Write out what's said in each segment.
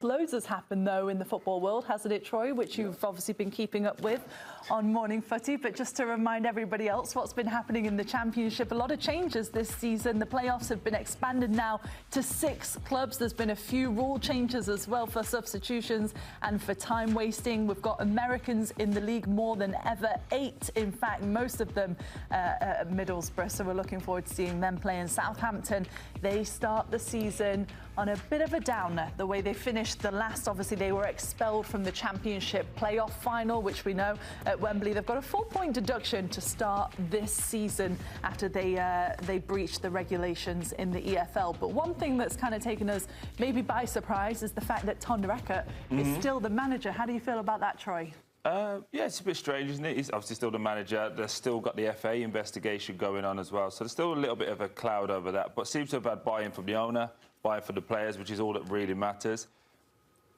Loads has happened, though, in the football world, hasn't it, Troy? Which you've obviously been keeping up with on Morning Footy. But just to remind everybody else what's been happening in the Championship, a lot of changes this season. The playoffs have been expanded now to 6 clubs. There's been a few rule changes as well for substitutions and for time wasting. We've got Americans in the league more than ever, 8, in fact, most of them at Middlesbrough. So we're looking forward to seeing them play in Southampton. They start the season on a bit of a downer, the way they finished the last. Obviously, they were expelled from the Championship playoff final, which we know at Wembley. They've got a 4-point deduction to start this season after they breached the regulations in the EFL. But one thing that's kind of taken us maybe by surprise is the fact that Tonda Eckert is still the manager. How do you feel about that, Troy? Yeah, it's a bit strange, isn't it? He's obviously still the manager. They've still got the FA investigation going on as well. So there's still a little bit of a cloud over that. But seems to have had buy-in from the owner, buy-in for the players, which is all that really matters.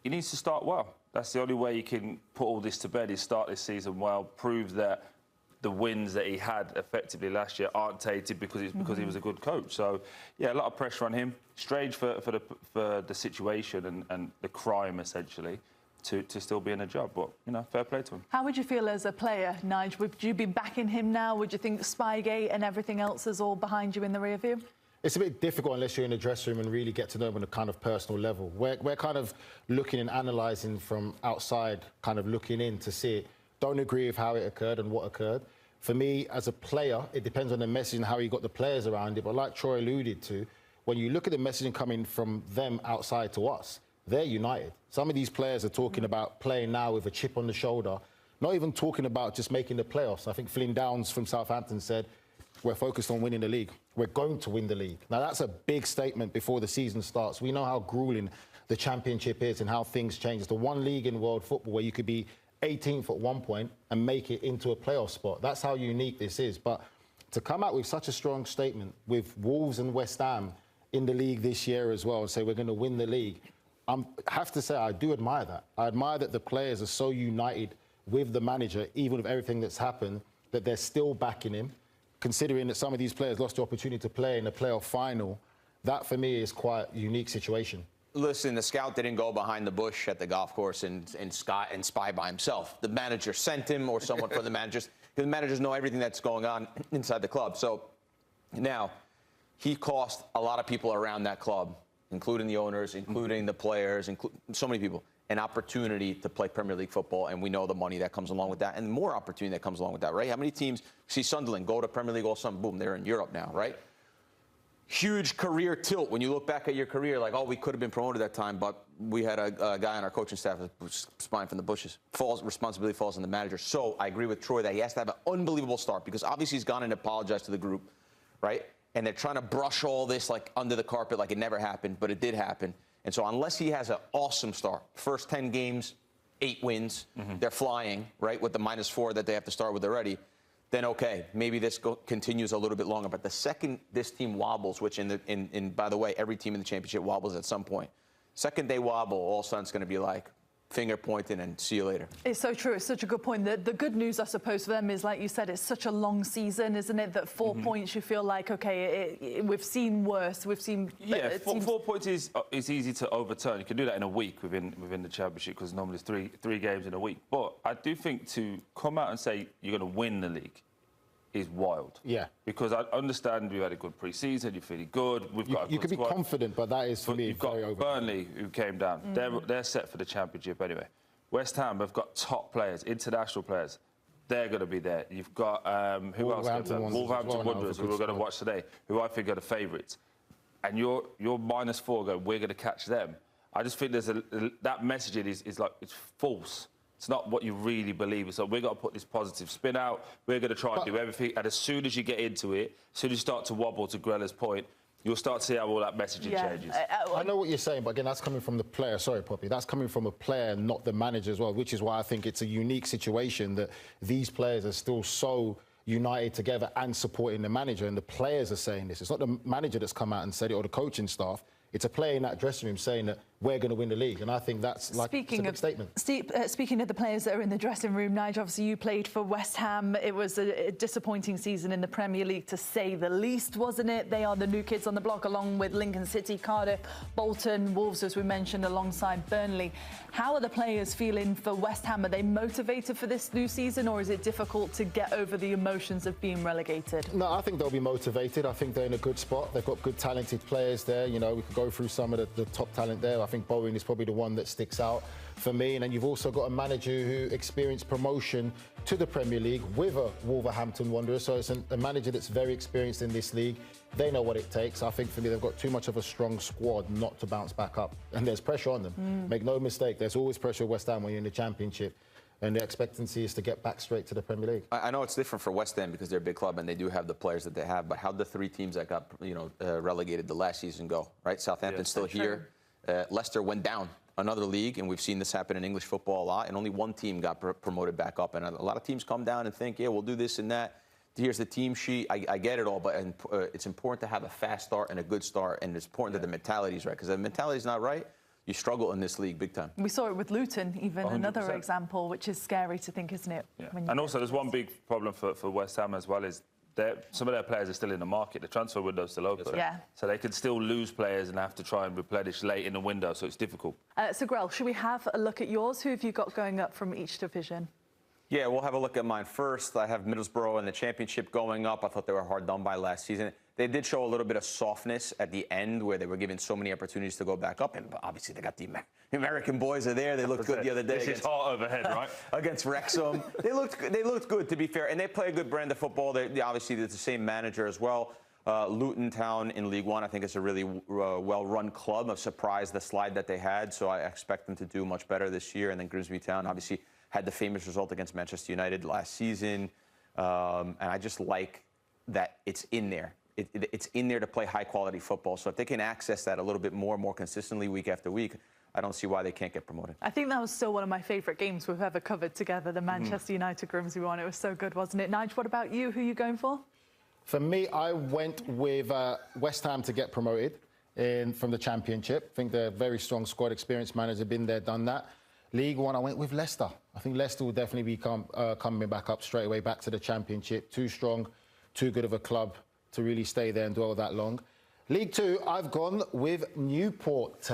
He needs to start well. That's the only way you can put all this to bed, is start this season well, prove that the wins that he had effectively last year aren't tainted because he was a good coach. So, yeah, a lot of pressure on him. Strange for the situation and the crime, essentially, to still be in a job. But, you know, fair play to him. How would you feel as a player, Nigel? Would you be backing him now? Would you think Spygate and everything else is all behind you in the rear view? It's a bit difficult unless you're in the dressing room and really get to know him on a kind of personal level. We're kind of looking and analysing from outside, kind of looking in to see it. Don't agree with how it occurred and what occurred. For me, as a player, it depends on the message and how you got the players around it. But like Troy alluded to, when you look at the messaging coming from them outside to us, they're united. Some of these players are talking about playing now with a chip on the shoulder, not even talking about just making the playoffs. I think Flynn Downs from Southampton said, we're focused on winning the league. We're going to win the league. Now, that's a big statement before the season starts. We know how grueling the Championship is and how things change. It's the one league in world football where you could be 18th at one point and make it into a playoff spot. That's how unique this is. But to come out with such a strong statement with Wolves and West Ham in the league this year as well and say we're going to win the league, I have to say I do admire that. I admire that the players are so united with the manager, even with everything that's happened, that they're still backing him. Considering that some of these players lost the opportunity to play in the playoff final, that for me is quite a unique situation. Listen, the scout didn't go behind the bush at the golf course and spy by himself. The manager sent him, or someone from the managers, because the managers know everything that's going on inside the club. So now, he cost a lot of people around that club, including the owners, including the players, so many people, an opportunity to play Premier League football, and we know the money that comes along with that, and more opportunity that comes along with that, right? How many teams see Sunderland go to Premier League all summer, boom, they're in Europe now, right? Huge career tilt when you look back at your career, like, oh, we could have been promoted that time, but we had a guy on our coaching staff who was spying from the bushes. Responsibility falls on the manager. So I agree with Troy that he has to have an unbelievable start, because obviously he's gone and apologized to the group, right? And they're trying to brush all this like under the carpet like it never happened, but it did happen. And so unless he has an awesome start, first 10 games, 8 wins, they're flying, right, with the -4 that they have to start with already, then okay, maybe this continues a little bit longer. But the second this team wobbles, which by the way, every team in the Championship wobbles at some point, second they wobble, all of a sudden it's going to be like finger pointing and see you later. It's so true. It's such a good point. The good news, I suppose, for them is, like you said, it's such a long season, isn't it? That 4 points, you feel like, okay, we've seen worse. We've seen... Yeah, 4 points is easy to overturn. You can do that in a week within the Championship, because normally it's three games in a week. But I do think to come out and say you're going to win the league is wild. Yeah. Because I understand we've had a good pre-season, you're feeling good, we've got a good You can be confident, but that is, for me, you've got Burnley, who came down. They're set for the Championship anyway. West Ham have got top players, international players. They're going to be there. You've got, who else? Wolverhampton Wanderers, who we're going to watch today, who I think are the favourites. And you're -4 going, we're going to catch them. I just think that messaging is like, it's false. It's not what you really believe. So we've got to put this positive spin out. We're going to try and do everything. And as soon as you get into it, as soon as you start to wobble, to Grella's point, you'll start to see how all that messaging changes. I know what you're saying, but again, that's coming from the player. Sorry, Poppy. That's coming from a player, not the manager as well, which is why I think it's a unique situation that these players are still so united together and supporting the manager. And the players are saying this. It's not the manager that's come out and said it or the coaching staff. It's a player in that dressing room saying that we're going to win the league. And I think that's like a big statement. Speaking of the players that are in the dressing room, Nigel, obviously you played for West Ham. It was a disappointing season in the Premier League, to say the least, wasn't it? They are the new kids on the block, along with Lincoln City, Cardiff, Bolton, Wolves, as we mentioned, alongside Burnley. How are the players feeling for West Ham? Are they motivated for this new season, or is it difficult to get over the emotions of being relegated? No, I think they'll be motivated. I think they're in a good spot. They've got good, talented players there. You know, we could go through some of the top talent there. I think Bowen is probably the one that sticks out for me. And then you've also got a manager who experienced promotion to the Premier League with a Wolverhampton Wanderers. So it's a manager that's very experienced in this league. They know what it takes. I think for me, they've got too much of a strong squad not to bounce back up. And there's pressure on them. Make no mistake, there's always pressure at West Ham when you're in the Championship. And the expectancy is to get back straight to the Premier League. I know it's different for West Ham because they're a big club and they do have the players that they have. But how'd the three teams that got relegated the last season go? Right, Southampton's still here. Leicester went down another league, and we've seen this happen in English football a lot. And only one team got promoted back up. And a lot of teams come down and think, yeah, we'll do this and that. Here's the team sheet. I get it all, but it's important to have a fast start and a good start, and it's important that the mentality is right. Because if the mentality is not right, you struggle in this league big time. We saw it with Luton, even 100%. Another example, which is scary to think, isn't it? Yeah. And also, there's one big problem for West Ham as well, is some of their players are still in the market. The transfer window's still open. Yeah. So they could still lose players and have to try and replenish late in the window, so it's difficult. So, Grell, should we have a look at yours? Who have you got going up from each division? Yeah, we'll have a look at mine first. I have Middlesbrough in the Championship going up. I thought they were hard done by last season. They did show a little bit of softness at the end where they were given so many opportunities to go back up. And obviously, they got the American boys are there. They looked good the other day. This is heart overhead, right? Against Wrexham. They looked good, to be fair. And they play a good brand of football. Obviously, there's the same manager as well. Luton Town in League One, I think it's a really well-run club. I'm surprised the slide that they had, so I expect them to do much better this year. And then Grimsby Town, obviously, had the famous result against Manchester United last season. And I just like that it's in there. It's in there to play high-quality football. So if they can access that a little bit more consistently week after week, I don't see why they can't get promoted. I think that was still one of my favourite games we've ever covered together, the Manchester United Grimsby one. It was so good, wasn't it? Nigel, what about you? Who are you going for? For me, I went with West Ham to get promoted from the Championship. I think they're a very strong squad, experienced manager, been there, done that. League One, I went with Leicester. I think Leicester will definitely be coming back up straight away, back to the Championship. Too strong, too good of a club to really stay there and dwell that long. League Two, I've gone with Newport.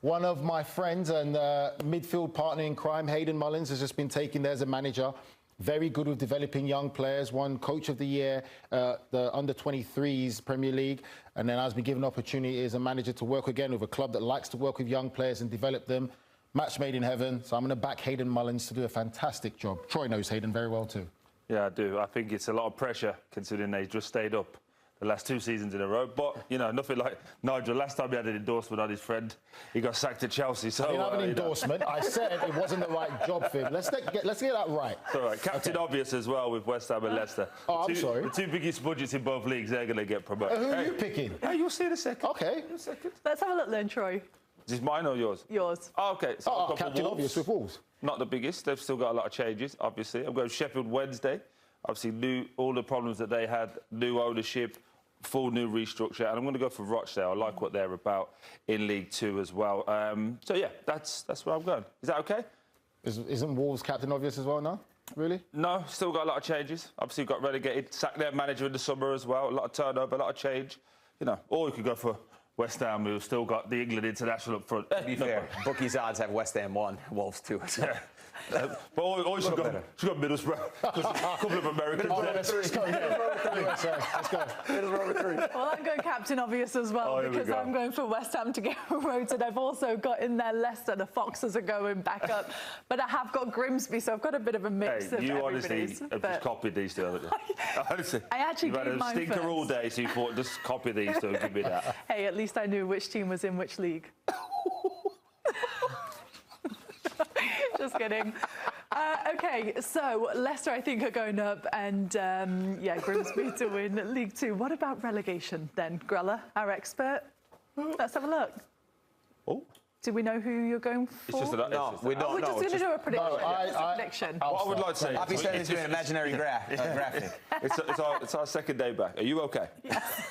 One of my friends and midfield partner in crime, Hayden Mullins, has just been taken there as a manager. Very good with developing young players. Won Coach of the Year, the Under-23s Premier League. And then has been given an opportunity as a manager to work again with a club that likes to work with young players and develop them. Match made in heaven. So I'm going to back Hayden Mullins to do a fantastic job. Troy knows Hayden very well too. Yeah, I do. I think it's a lot of pressure considering they just stayed up the last 2 seasons in a row. But, you know, nothing like Nigel. Last time he had an endorsement on his friend, he got sacked at Chelsea. So, I didn't have an endorsement. I said it wasn't the right job for him. Let's get that right. It's all right. Captain Obvious as well with West Ham and Leicester. Oh, I'm sorry. The two biggest budgets in both leagues, they're going to get promoted. Who are you picking? Hey, you'll see in a second. OK. Let's have a look then, Troy. Is this mine or yours? Yours. Oh, OK. So Captain Obvious with Wolves. Not the biggest. They've still got a lot of changes, obviously. I'm going Sheffield Wednesday. Obviously, all the problems that they had, new ownership, full new restructure. And I'm going to go for Rochdale. I like what they're about in League Two as well. So, yeah, that's where I'm going. Is that OK? Isn't Wolves Captain Obvious as well now? Really? No, still got a lot of changes. Obviously, got relegated, sacked their manager in the summer as well. A lot of turnover, a lot of change. You know, or you could go for West Ham, who've still got the England international up front. To be fair, bookies' odds have West Ham 1, Wolves 2. So. Yeah. But always should go Middlesbrough. A couple of Americans. Let's go. Middlesbrough with 3. Well, I'm going Captain Obvious as well because I'm going for West Ham to get promoted. I've also got in there Leicester. The Foxes are going back up. But I have got Grimsby, so I've got a bit of a mix of you everybody's. honestly have just copied these two, haven't you? Honestly. I actually You've had a stinker first all day, so you thought, just copy these two and give me that. Hey, at least I knew which team was in which league. Just kidding. OK, so Leicester, I think, are going up and, Grimsby to win League Two. What about relegation then, Grella, our expert? Let's have a look. Oh. Do we know who you're going for? We don't know. We're just going to do a prediction. No, prediction. What I would like to say... I'll be sending to an imaginary graphic. It's our second day back. Are you OK? Yes.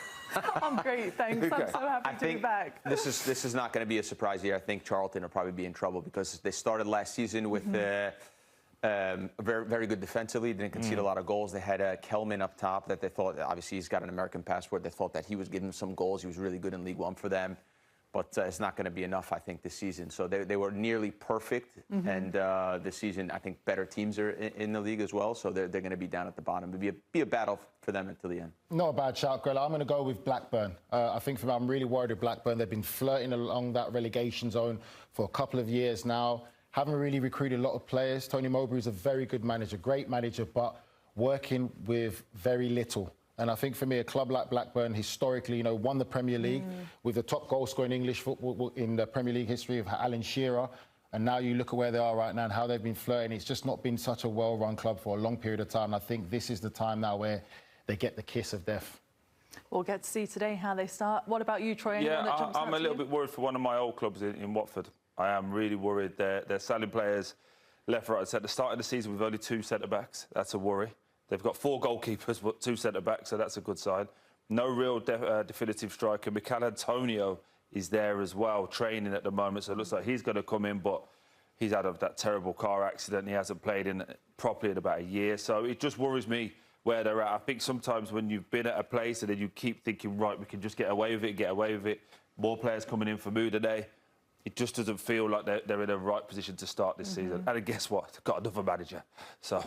I'm great, thanks. I'm so happy to be back. This is not going to be a surprise here. I think Charlton will probably be in trouble because they started last season with very, very good defensively. Didn't concede a lot of goals. They had Kelman up top that they thought, obviously he's got an American passport. They thought that he was giving them some goals. He was really good in League One for them. But it's not going to be enough, I think, this season. So they were nearly perfect. And this season, I think better teams are in the league as well. So they're going to be down at the bottom. It'll be a battle for them until the end. Not a bad shout, Grella. I'm going to go with Blackburn. I think for me, I'm really worried with Blackburn. They've been flirting along that relegation zone for a couple of years now. Haven't really recruited a lot of players. Tony Mowbray is a very good manager, great manager, but working with very little. And I think for me, a club like Blackburn, historically, you know, won the Premier League with the top goal scorer in English football in the Premier League history of Alan Shearer. And now you look at where they are right now and how they've been flirting. It's just not been such a well-run club for a long period of time. And I think this is the time now where they get the kiss of death. We'll get to see today how they start. What about you, Troy? I'm a little bit worried for one of my old clubs in Watford. I am really worried. They're selling players left, right, and centre. Start of the season with only 2 centre-backs. That's a worry. They've got 4 goalkeepers, but 2 centre-backs, so that's a good sign. No real definitive striker. Mikel Antonio is there as well, training at the moment, so it looks like he's going to come in, but he's out of that terrible car accident. He hasn't played in properly in about a year, so it just worries me where they're at. I think sometimes when you've been at a place and then you keep thinking, right, we can just get away with it, more players coming in for Mood today, it just doesn't feel like they're in a right position to start this season. And guess what? They've got another manager, so...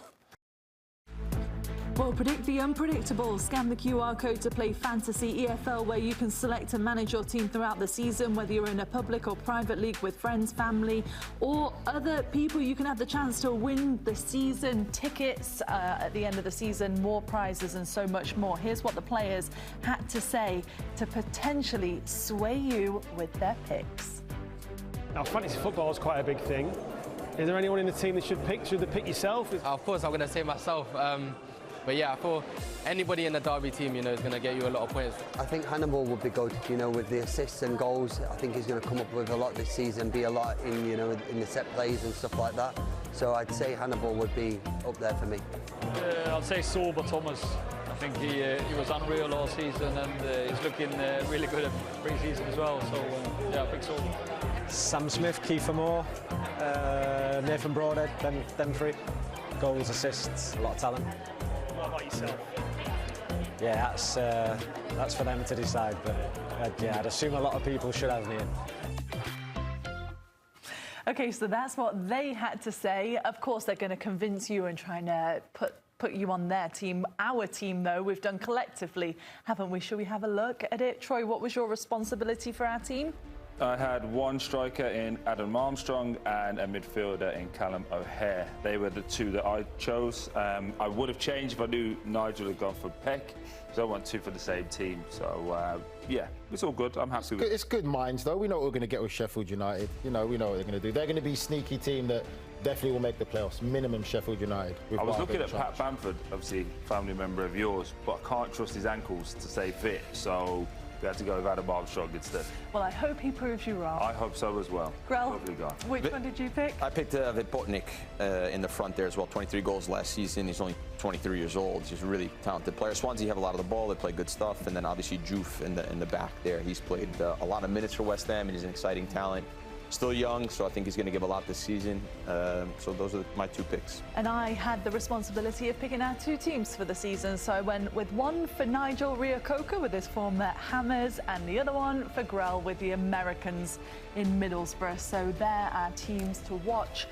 Well, predict the unpredictable. Scan the QR code to play Fantasy EFL, where you can select and manage your team throughout the season, whether you're in a public or private league with friends, family, or other people. You can have the chance to win the season tickets at the end of the season, more prizes and so much more. Here's what the players had to say to potentially sway you with their picks. Now, fantasy football is quite a big thing. Is there anyone in the team that should they pick yourself? Of course, I'm going to say myself. But yeah, I thought anybody in the Derby team, you know, is going to get you a lot of points. I think Hannibal would be good, you know, with the assists and goals. I think he's going to come up with a lot this season, be a lot in, you know, in the set plays and stuff like that. So I'd say Hannibal would be up there for me. I'd say Sober Thomas. I think he was unreal all season, and he's looking really good at pre-season as well. So yeah, I think Sober. Sam Smith, Kiefer Moore, Nathan Broadhead, them 3. Goals, assists, a lot of talent. What about yourself? Yeah, that's for them to decide, but I'd assume a lot of people should have me in. Okay, so that's what they had to say. Of course, they're going to convince you and try and put you on their team. Our team, though, we've done collectively, haven't we? Should we have a look at it? Troy, what was your responsibility for our team? I had 1 striker in Adam Armstrong and a midfielder in Callum O'Hare. They were the 2 that I chose. I would have changed if I knew Nigel had gone for Peck, because I want 2 for the same team. So, yeah, it's all good. I'm happy with it. It's good minds, though. We know what we're going to get with Sheffield United. You know, we know what they're going to do. They're going to be a sneaky team that definitely will make the playoffs. Minimum Sheffield United. I was looking at Pat Bamford, obviously family member of yours, but I can't trust his ankles to stay fit. So... we had to go with Adam Armstrong instead. Well, I hope he proves you wrong. I hope so as well. Grell, lovely guy. Which one did you pick? I picked Vitpornik in the front there as well. 23 goals last season. He's only 23 years old. He's a really talented player. Swansea have a lot of the ball. They play good stuff. And then obviously Juve in the back there. He's played a lot of minutes for West Ham, and he's an exciting talent. Still young, so I think he's going to give a lot this season. So those are my 2 picks. And I had the responsibility of picking our 2 teams for the season. So I went with 1 for Nigel Reo-Coker with his form at Hammers, and the other one for Grell with the Americans in Middlesbrough. So there are teams to watch